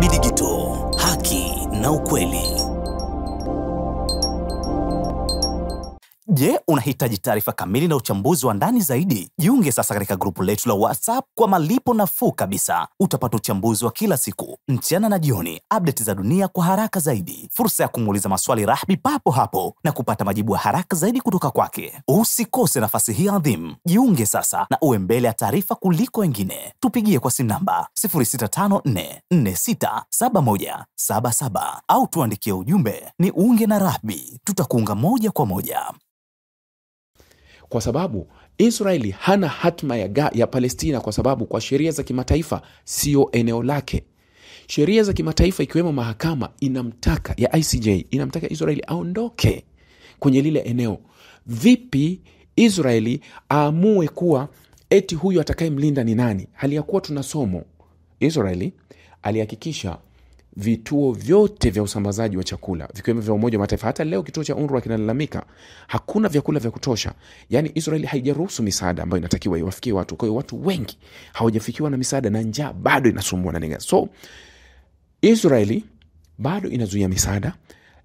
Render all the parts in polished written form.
DSB Digital, haki na ukweli. Je, unahitaji taarifa kamili na uchambuzi wa ndani zaidi? Jiunge sasa katika grupu letu la WhatsApp kwa malipo nafuu kabisa. Utapata uchambuzi wa kila siku, mchana na jioni, update za dunia kwa haraka zaidi, fursa ya kumuuliza maswali Rahby papo hapo na kupata majibu ya haraka zaidi kutoka kwake. Usikose nafasi hii adhimu. Jiunge sasa na uwe mbele ya taarifa kuliko wengine. Tupigie kwa simu namba 0654467177 au tuandikie ujumbe ni unge na Rahby. Tutakuunga moja kwa moja. Kwa sababu Israeli hana hatma ya Palestina, kwa sababu kwa sheria za kimataifa sio eneo lake. Sheria za kimataifa ikiwemo mahakama inamtaka ya ICJ inamtaka Israeli aondoke kwenye lile eneo. Vipi Israeli aamue kuwa eti huyu atakayemlinda ni nani? Hali ya kuwa tunasomo Israeli alihakikisha vituo vyote vya usambazaji wa chakula vikiwemo vya Umoja wa Mataifa. Hata leo kituo cha UNRWA kinalalamika hakuna vyakula vya kutosha. Yani Israeli haijaruhusu misaada ambayo inatakiwa iwafikie watu. Kwa hiyo watu wengi hawajafikiwa na misaada na njaa bado inasumbua na nini. So Israeli bado inazuia misaada.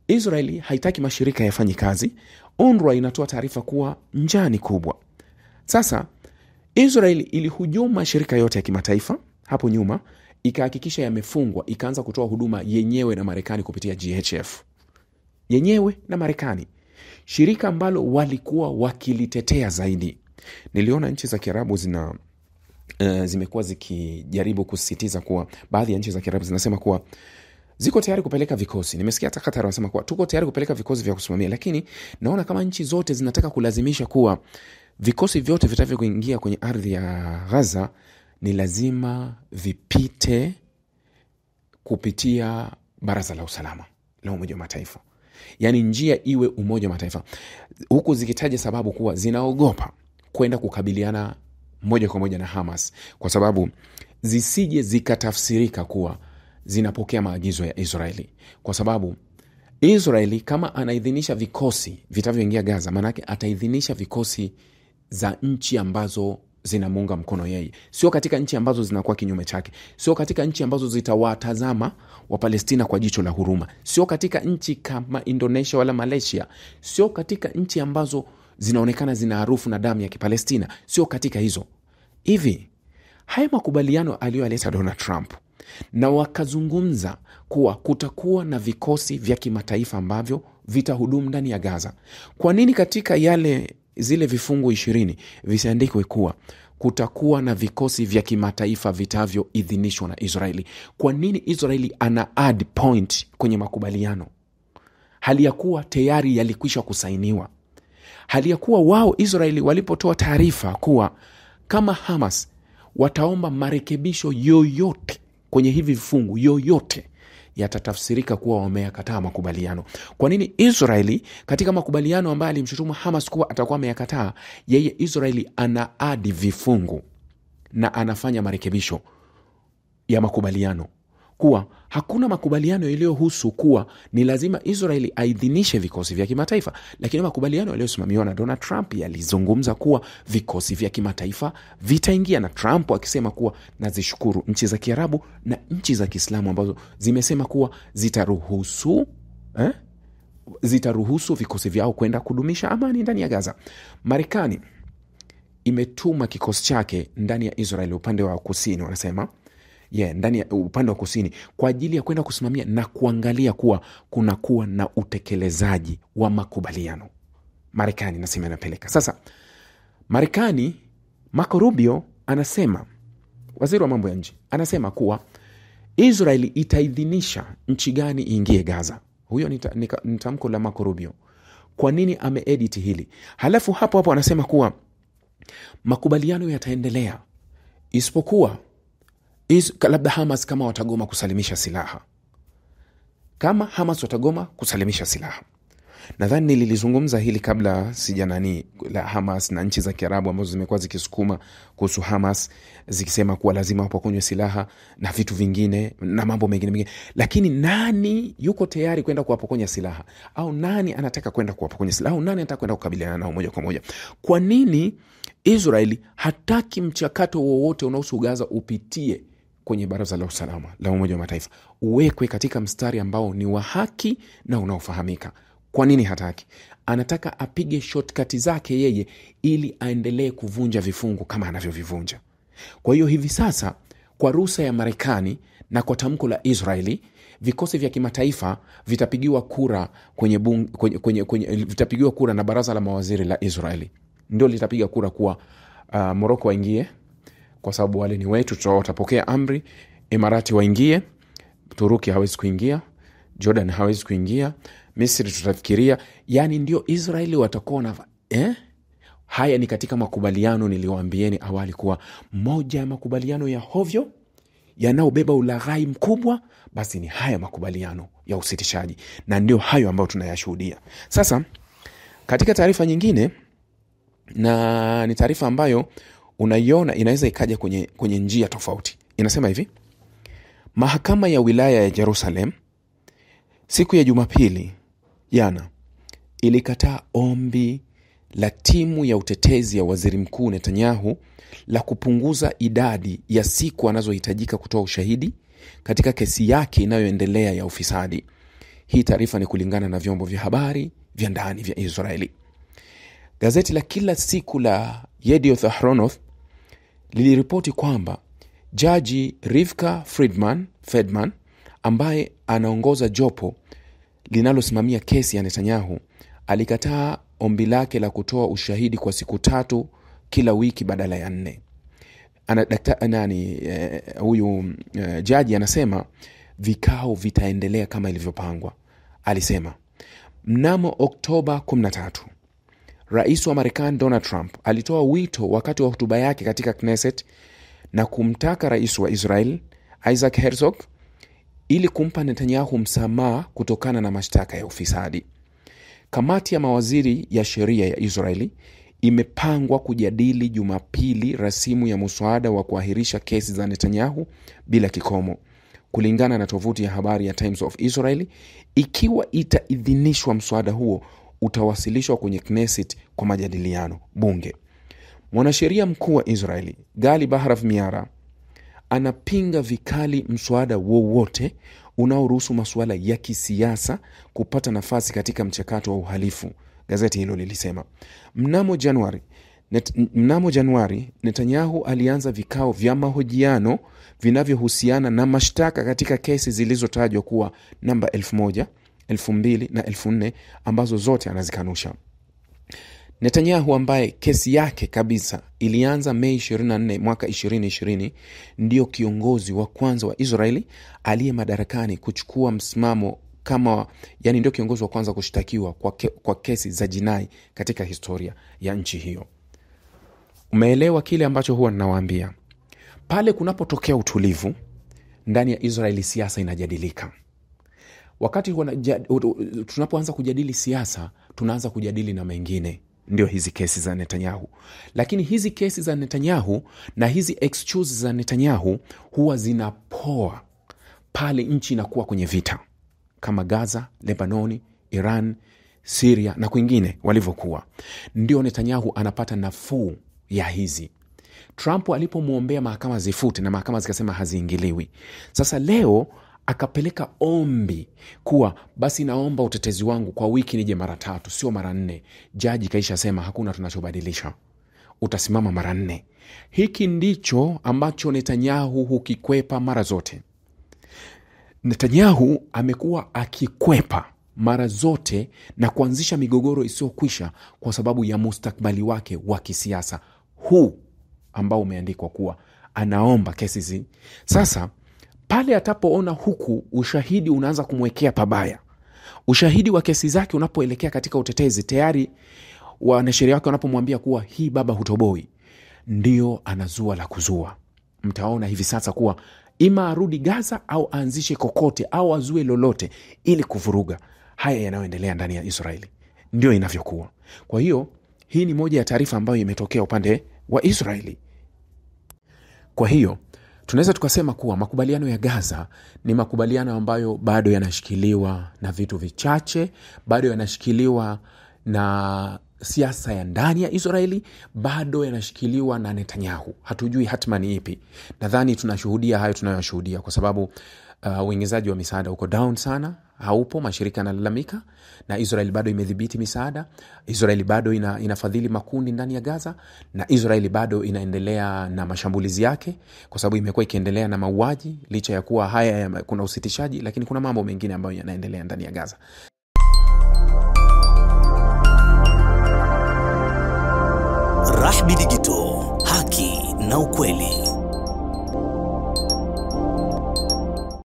Israeli haitaki mashirika yafanye kazi. UNRWA inatoa taarifa kuwa njaa ni kubwa. Sasa Israeli ilihujumu mashirika yote ya kimataifa hapo nyuma, ikahakikisha yamefungwa, ikaanza kutoa huduma yenyewe na Marekani kupitia GHF. Yenyewe na Marekani, shirika ambalo walikuwa wakilitetea zaidi. Niliona nchi za Kiarabu zimekuwa zikijaribu kusisitiza kuwa, baadhi ya nchi za Kiarabu zinasema kuwa ziko tayari kupeleka vikosi. Nimesikia hata Qatar wanasema kuwa tuko tayari kupeleka vikosi vya kusimamia, lakini naona kama nchi zote zinataka kulazimisha kuwa vikosi vyote vitavyoingia kwenye ardhi ya Gaza ni lazima vipite kupitia Baraza la Usalama la Umoja wa Mataifa. Yani njia iwe Umoja wa Mataifa. Huku zikitaja sababu kuwa zinaogopa kwenda kukabiliana moja kwa moja na Hamas, kwa sababu zisije zikatafsirika kuwa zinapokea maagizo ya Israeli. Kwa sababu Israeli kama anaidhinisha vikosi vitavyoingia Gaza, manake ataidhinisha vikosi za nchi ambazo zinamuunga mkono yeye, sio katika nchi ambazo zinakuwa kinyume chake, sio katika nchi ambazo zitawatazama wa Palestina kwa jicho la huruma, sio katika nchi kama Indonesia wala Malaysia, sio katika nchi ambazo zinaonekana zina harufu na damu ya Kipalestina, sio katika hizo. Hivi haya makubaliano aliyoleta Donald Trump, na wakazungumza kuwa kutakuwa na vikosi vya kimataifa ambavyo vitahudumu ndani ya Gaza. Kwa nini katika zile vifungu 20 visiandikwe kuwa kutakuwa na vikosi vya kimataifa vitavyoidhinishwa na Israeli? Kwa nini Israeli ana add point kwenye makubaliano, hali ya kuwa tayari yalikwisha kusainiwa? Hali ya kuwa wao Israeli walipotoa taarifa kuwa kama Hamas wataomba marekebisho yoyote kwenye hivi vifungu, yoyote yatatafsirika kuwa wameyakataa makubaliano. Kwa nini Israeli katika makubaliano ambayo alimshutumu Hamas kuwa atakuwa ameyakataa, yeye Israeli ana adi vifungu na anafanya marekebisho ya makubaliano kuwa hakuna makubaliano yaliyohusu kuwa ni lazima Israeli aidhinishe vikosi vya kimataifa, lakini makubaliano yaliyosimamiwa na Donald Trump yalizungumza kuwa vikosi vya kimataifa vitaingia, na Trump akisema kuwa nazishukuru nchi za Kiarabu na nchi za Kiislamu ambazo zimesema kuwa zitaruhusu vikosi vyao kwenda kudumisha amani ndani ya Gaza. Marekani imetuma kikosi chake ndani ya Israeli upande wa kusini, wanasema ndani ya upande wa kusini, kwa ajili ya kwenda kusimamia na kuangalia kuwa kunakuwa na utekelezaji wa makubaliano. Marekani nasema inapeleka. Sasa Marekani, Marco Rubio anasema, waziri wa mambo ya nje, anasema kuwa Israeli itaidhinisha nchi gani iingie Gaza. Huyo ni tamko la Marco Rubio. Kwa nini ameedit hili? Halafu hapo anasema kuwa makubaliano yataendelea isipokuwa labda Hamas kama watagoma kusalimisha silaha. Kama Hamas watagoma kusalimisha silaha. Nadhani nilizungumza hili kabla la Hamas na nchi za Kiarabu ambazo zimekuwa zikisukuma kuhusu Hamas, zikisema kuwa lazima wapokonywe silaha na vitu vingine na mambo mengine. Lakini nani yuko tayari kwenda kuwapokonya silaha? Au nani anataka kwenda kuwapokonya silaha? Au nani anataka kwenda kukabiliana nao moja kwa moja? Kwa nini Israeli hataki mchakato wowote unaohusu Gaza upitie kwenye Baraza la Usalama la Umoja wa Mataifa, uwekwe katika mstari ambao ni wa haki na unaofahamika. Kwa nini hataki? Anataka apige shortcut zake yeye ili aendelee kuvunja vifungu kama anavyovivunja. Kwa hiyo hivi sasa, kwa ruhusa ya Marekani na kwa tamko la Israeli, vikosi vya kimataifa vitapigiwa kura vitapigiwa kura na baraza la mawaziri la Israeli. Ndio litapiga kura kuwa Morocco waingie kwa sababu wale ni wetu, watapokea amri. Emirati waingie, Turuki hawezi kuingia, Jordan hawezi kuingia, Misri tutafikiria. Yani ndio Israeli watakuwa haya ni katika makubaliano niliwaambieni awali kuwa moja ya makubaliano ya hovyo yanaobeba ulaghai mkubwa, basi ni haya makubaliano ya usitishaji, na ndio hayo ambayo tunayashuhudia sasa. Katika taarifa nyingine, na ni taarifa ambayo unaiona inaweza ikaja kwenye njia tofauti, inasema hivi: mahakama ya wilaya ya Jerusalem siku ya Jumapili jana ilikataa ombi la timu ya utetezi ya waziri mkuu Netanyahu la kupunguza idadi ya siku anazohitajika kutoa ushahidi katika kesi yake inayoendelea ya ufisadi. Hii taarifa ni kulingana na vyombo vya habari vya ndani vya Israeli. Gazeti la kila siku la Yedioth Ahronoth liliripoti kwamba Jaji Rivka Friedman ambaye anaongoza jopo linalosimamia kesi ya Netanyahu alikataa ombi lake la kutoa ushahidi kwa siku 3 kila wiki badala ya 4. Jaji anasema vikao vitaendelea kama ilivyopangwa. Alisema mnamo Oktoba 13 Rais wa Marekani Donald Trump alitoa wito wakati wa hotuba yake katika Knesset na kumtaka Rais wa Israel Isaac Herzog ili kumpa Netanyahu msamaha kutokana na mashtaka ya ufisadi. Kamati ya mawaziri ya sheria ya Israeli imepangwa kujadili Jumapili rasimu ya muswada wa kuahirisha kesi za Netanyahu bila kikomo. Kulingana na tovuti ya habari ya Times of Israel, ikiwa itaidhinishwa, mswada huo utawasilishwa kwenye Knesset kwa majadiliano bunge. Mwanasheria mkuu wa Israeli Gali Baharav Miara anapinga vikali mswada wowote unaoruhusu masuala ya kisiasa kupata nafasi katika mchakato wa uhalifu, gazeti hilo lilisema. Mnamo Januari, Netanyahu alianza vikao vya mahojiano vinavyohusiana na mashtaka katika kesi zilizotajwa kuwa namba 1000, 2000 na 4000 ambazo zote anazikanusha. Netanyahu ambaye kesi yake kabisa ilianza Mei 24 mwaka 2020 ndio kiongozi wa kwanza wa Israeli aliye madarakani kuchukua msimamo ndio kiongozi wa kwanza kushtakiwa kwa kesi za jinai katika historia ya nchi hiyo. Umeelewa kile ambacho huwa ninawaambia? Pale kunapotokea utulivu ndani ya Israeli, siasa inajadilika. Wakati tunapoanza kujadili siasa, tunaanza kujadili na mengine. Ndio hizi kesi za Netanyahu. Lakini hizi kesi za Netanyahu na hizi excuse za Netanyahu huwa zinapoa pale nchi inakuwa kwenye vita, kama Gaza, Lebanoni, Iran, Syria na kwingine walivyokuwa. Ndio Netanyahu anapata nafuu ya hizi. Trump alipomuombea mahakama zifute na mahakama zikasema haziingiliwi. Sasa leo akapeleka ombi kuwa basi naomba utetezi wangu kwa wiki nije mara 3 sio mara 4. Jaji kaisha sema hakuna tunachobadilisha, utasimama mara 4. Hiki ndicho ambacho Netanyahu hukikwepa mara zote. Netanyahu amekuwa akikwepa mara zote na kuanzisha migogoro isiyokwisha kwa sababu ya mustakbali wake wa kisiasa huu ambao umeandikwa kuwa anaomba kesi hizi. Sasa pale atapoona huku ushahidi unaanza kumwekea pabaya, ushahidi wa kesi zake unapoelekea katika utetezi, tayari wanasheria wake wanapomwambia kuwa hii baba hutoboi, ndio anazua la kuzua. Mtaona hivi sasa kuwa ima arudi Gaza au aanzishe kokote au azue lolote ili kuvuruga haya yanayoendelea ndani ya Israeli. Ndio inavyokuwa. Kwa hiyo hii ni moja ya taarifa ambayo imetokea upande wa Israeli. Kwa hiyo tunaweza tukasema kuwa makubaliano ya Gaza ni makubaliano ambayo bado yanashikiliwa na vitu vichache, bado yanashikiliwa na siasa ya ndani ya Israeli bado yanashikiliwa na Netanyahu. Hatujui hatima ni ipi. Nadhani tunashuhudia hayo tunayoshuhudia kwa sababu uingizaji wa misaada uko down sana, haupo, mashirika yanalalamika, na Israeli bado imedhibiti misaada. Israeli bado inafadhili makundi ndani ya Gaza, na Israeli bado inaendelea na mashambulizi yake kwa sababu imekuwa ikiendelea na mauaji licha ya kuwa kuna usitishaji, lakini kuna mambo mengine ambayo yanaendelea ndani ya Gaza. Rahby Digital, haki na ukweli.